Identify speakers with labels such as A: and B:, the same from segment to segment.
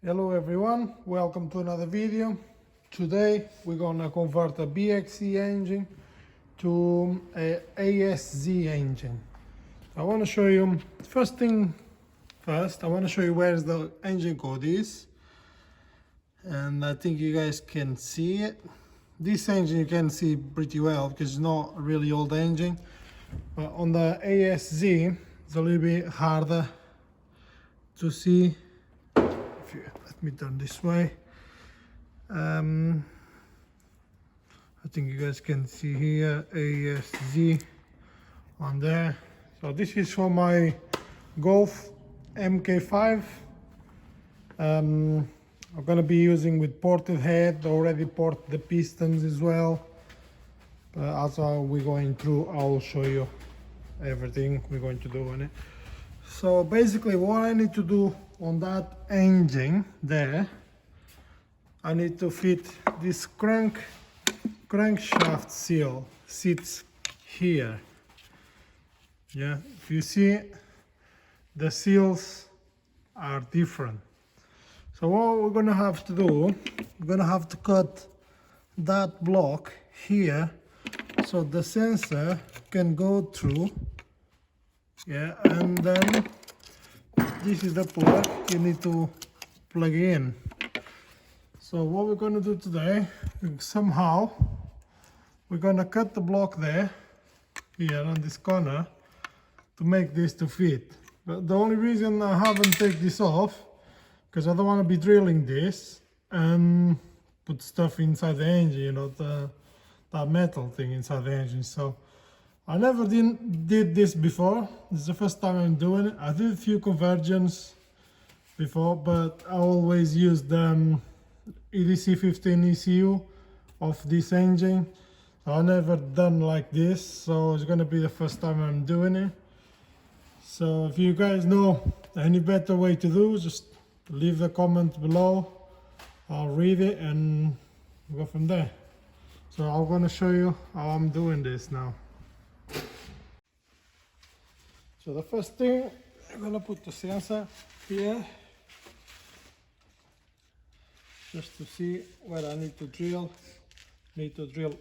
A: Hello everyone, welcome to another video. Today we're gonna convert a BXE engine to a ASZ engine. I want to show you, first thing first, I want to show you where the engine code is, and I think you guys can see it. This engine you can see pretty well because it's not a really old engine, but on the ASZ it's a little bit harder to see. Let me turn this way. I think you guys can see here ASZ on there. So this is for my Golf MK5. I'm gonna be using with ported head, already ported the pistons as well. As we're going through, I'll show you everything we're going to do on it. So basically what I need to do on that engine there, I need to fit this crankshaft seal sits here. Yeah, if you see, the seals are different. So what we're gonna have to do, we're gonna have to cut that block here so the sensor can go through. Yeah, and then this is the plug you need to plug in. So what we're going to do today, somehow we're going to cut the block there, here on this corner, to make this to fit. But the only reason I haven't taken this off, because I don't want to be drilling this and put stuff inside the engine, you know, that metal thing inside the engine. So I never did this before. This is the first time I'm doing it. I did a few conversions before, but I always used the EDC15 ECU of this engine. I never done like this, so it's gonna be the first time I'm doing it. So if you guys know any better way to do, just leave a comment below. I'll read it and go from there. So I'm gonna show you how I'm doing this now. So the first thing, I'm gonna put the sensor here, just to see where I need to drill. Need to drill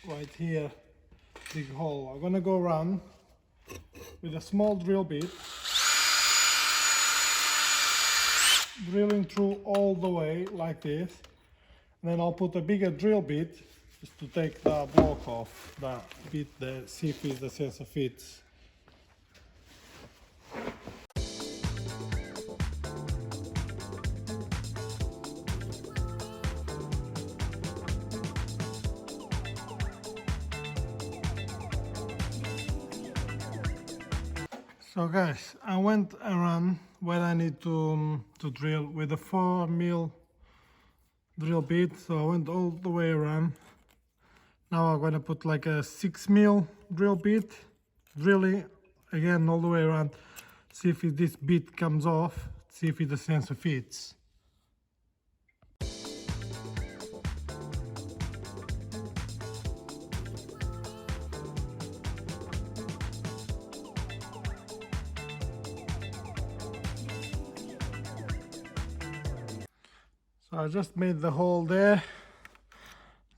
A: right here, big hole. I'm gonna go around with a small drill bit, drilling through all the way like this. And then I'll put a bigger drill bit just to take the block off, that bit there, see if the sensor fits. So guys, I went around where I need to drill with a 4mm drill bit, so I went all the way around. Now I'm going to put like a 6mm drill bit, drilling again all the way around, see if this bit comes off, see if the sensor fits. So I just made the hole there,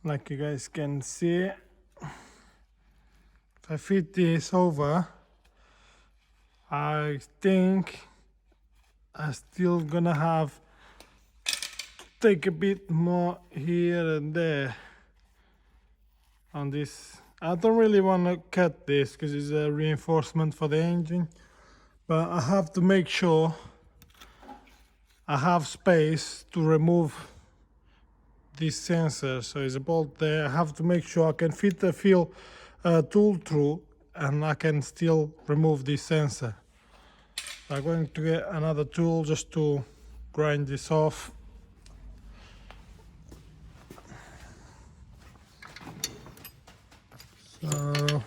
A: like you guys can see. If I fit this over, I think I'm still gonna have take a bit more here and there on this. I don't really want to cut this because it's a reinforcement for the engine, but I have to make sure I have space to remove this sensor. So it's a bolt there. I have to make sure I can fit the tool through and I can still remove this sensor. So I'm going to get another tool just to grind this off. So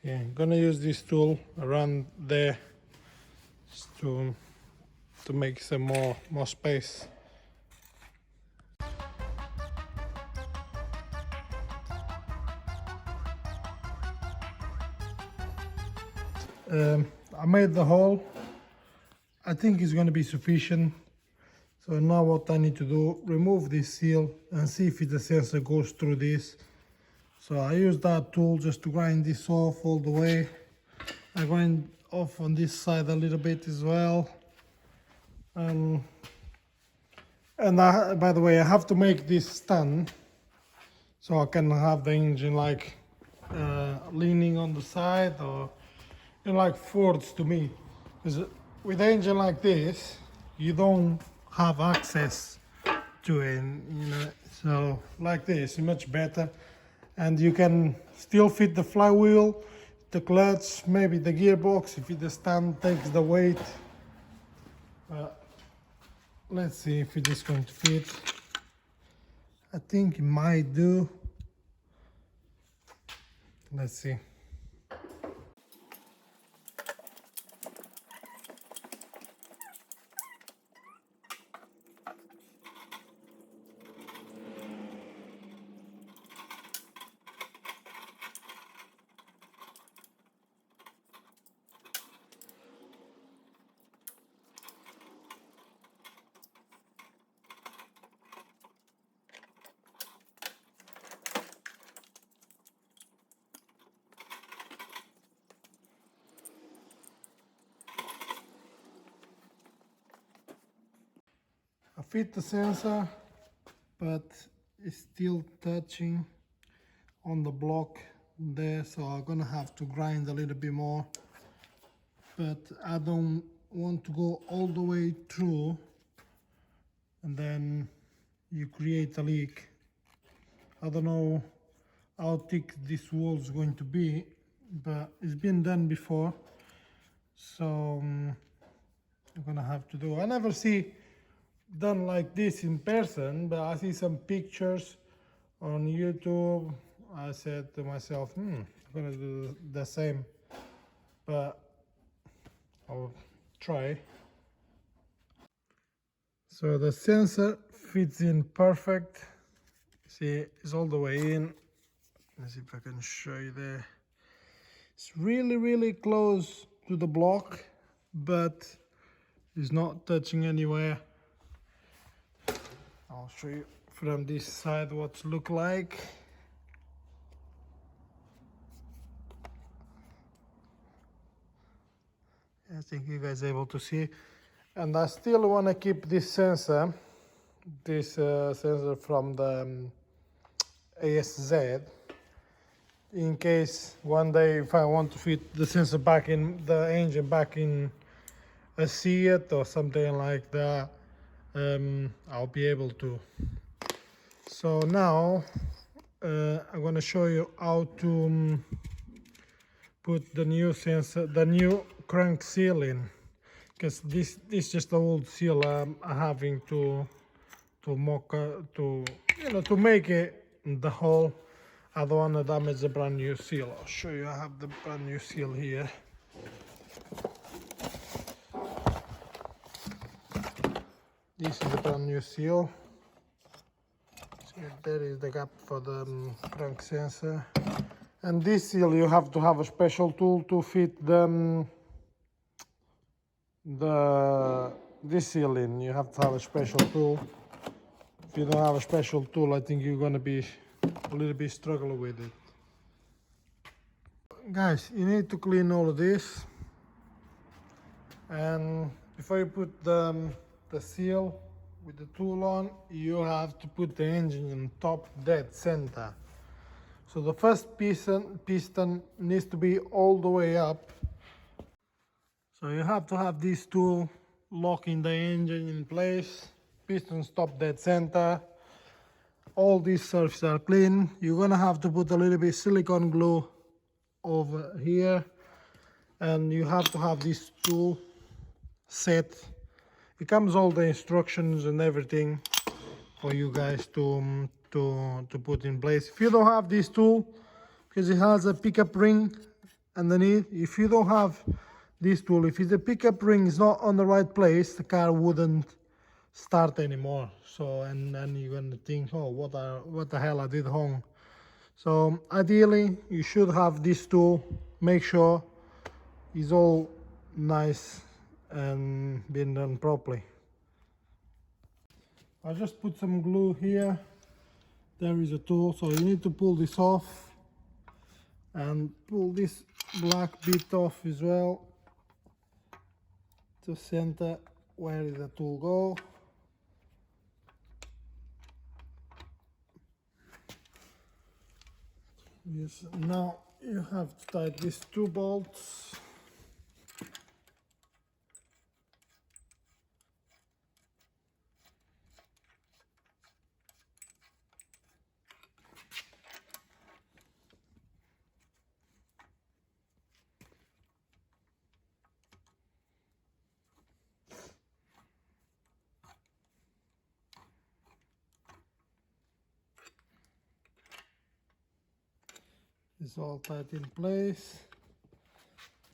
A: yeah, I'm gonna use this tool around there just to make some more space. I made the hole. I think it's going to be sufficient. So now what I need to do, remove this seal and see if the sensor goes through this. So I use that tool just to grind this off all the way. I grind off on this side a little bit as well. And by the way, I have to make this stand so I can have the engine like leaning on the side, or like Fords to me. Because with an engine like this, you don't have access to it, so like this is much better, and you can still fit the flywheel, the clutch, maybe the gearbox if the stand takes the weight. Let's see if it is going to fit. I think it might do. Let's see. I fit the sensor, but it's still touching on the block there, so I'm gonna have to grind a little bit more. But I don't want to go all the way through and then you create a leak. I don't know how thick this wall is going to be, but it's been done before, so I'm gonna have to do. I never see done like this in person, but I see some pictures on YouTube. I said to myself, I'm gonna do the same, but I'll try. So the sensor fits in perfect. See, it's all the way in. Let's see if I can show you there. It's really close to the block, but it's not touching anywhere. I'll show you from this side what it looks like. I think you guys are able to see. And I still want to keep this sensor from the ASZ, in case one day if I want to fit the sensor back in the engine, back in a Seat or something like that. I'll be able to. So now I'm going to show you how to put the new sensor, the new crank seal in, because this is just the old seal I'm having to make it the hole. I don't want to damage the brand new seal. I'll show you. I have the brand new seal here. This is the brand new seal. See, there is the gap for the crank sensor. And this seal, you have to have a special tool to fit this seal in. You have to have a special tool. If you don't have a special tool, I think you're gonna be a little bit struggling with it. Guys, you need to clean all of this. And before you put the seal with the tool on, you have to put the engine in top dead center. So the first piston needs to be all the way up. So you have to have this tool locking the engine in place. Piston stop dead center. All these surfaces are clean. You're gonna have to put a little bit silicone glue over here, and you have to have this tool set. It comes all the instructions and everything for you guys to put in place. If you don't have this tool, because it has a pickup ring underneath, if you don't have this tool, if the pickup ring is not on the right place, the car wouldn't start anymore. So and then you're gonna think, oh, what the hell I did wrong. So ideally you should have this tool. Make sure it's all nice and been done properly. I just put some glue here. There is a tool, so you need to pull this off and pull this black bit off as well to center where the tool go. Yes, now you have to tighten these 2 bolts. It's all tight in place.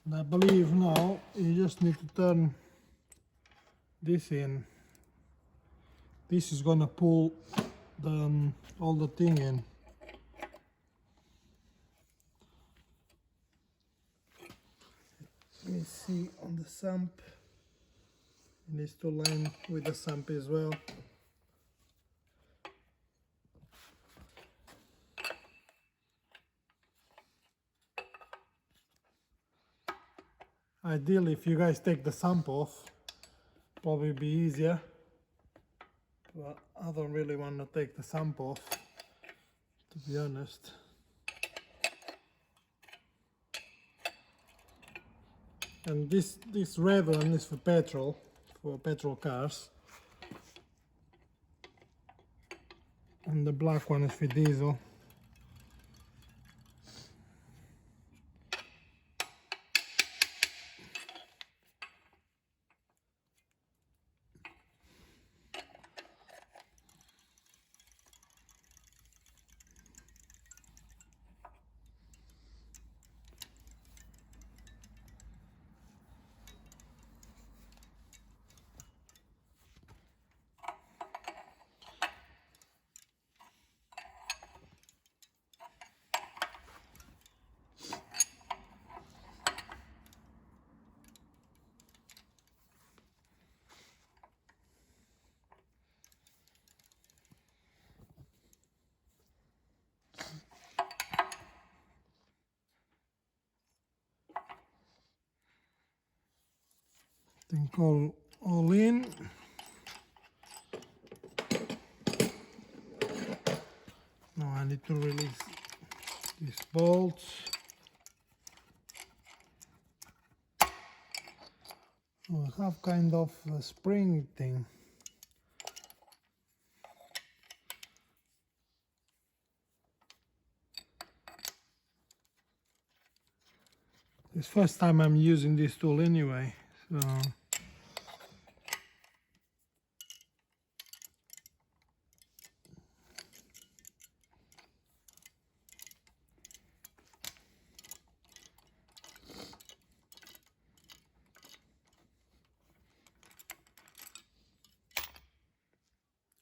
A: And I believe now you just need to turn this in. This is gonna pull all the thing in. Let me see on the sump. It needs to line with the sump as well. Ideally, if you guys take the sump off, probably be easier. But I don't really want to take the sump off, to be honest. And this red one is for petrol cars. And the black one is for diesel. Think all in. Now I need to release these bolts. So I have kind of a spring thing. It's first time I'm using this tool anyway, so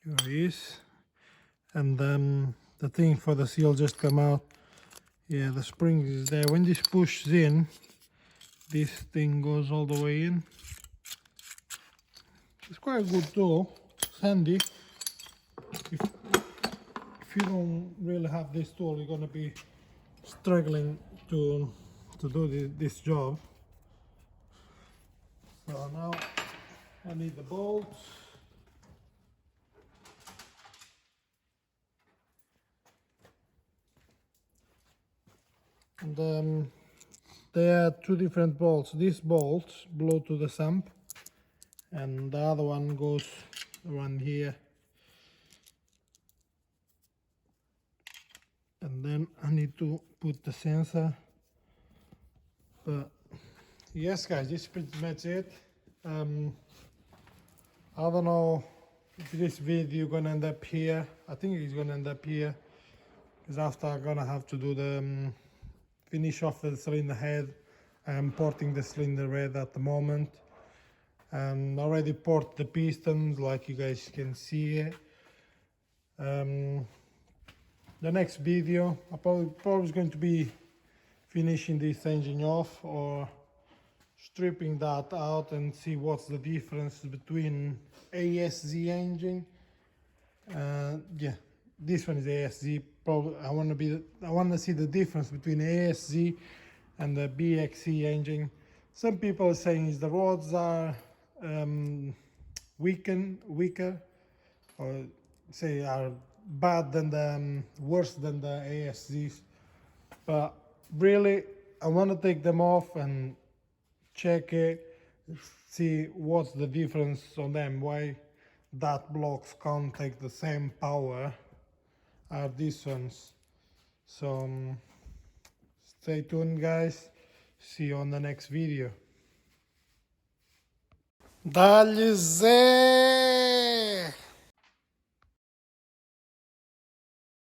A: here it is. And then the thing for the seal just come out. Yeah, the spring is there. When this pushes in, this thing goes all the way in. It's quite a good tool. It's handy. If you don't really have this tool, you're gonna be struggling to do this job. So now I need the bolts. And there are 2 different bolts. This bolt blow to the sump, and the other one goes around here. And then I need to put the sensor. But yes guys, this is pretty much it. I don't know if this video gonna end up here. I think it's gonna end up here, because after I'm gonna have to do the finish off the cylinder head. I'm porting the cylinder head at the moment, and already port the pistons like you guys can see it. The next video I probably is going to be finishing this engine off, or stripping that out and see what's the difference between ASZ engine. Yeah, this one is ASZ. Probably I want to see the difference between ASZ and the BXE engine. Some people are saying is the rods are weaker, or say are bad than the worse than the ASZs. But really, I want to take them off and check it, see what's the difference on them, why that blocks can't take the same power as these ones. So stay tuned, guys. See you on the next video. Dale Zé!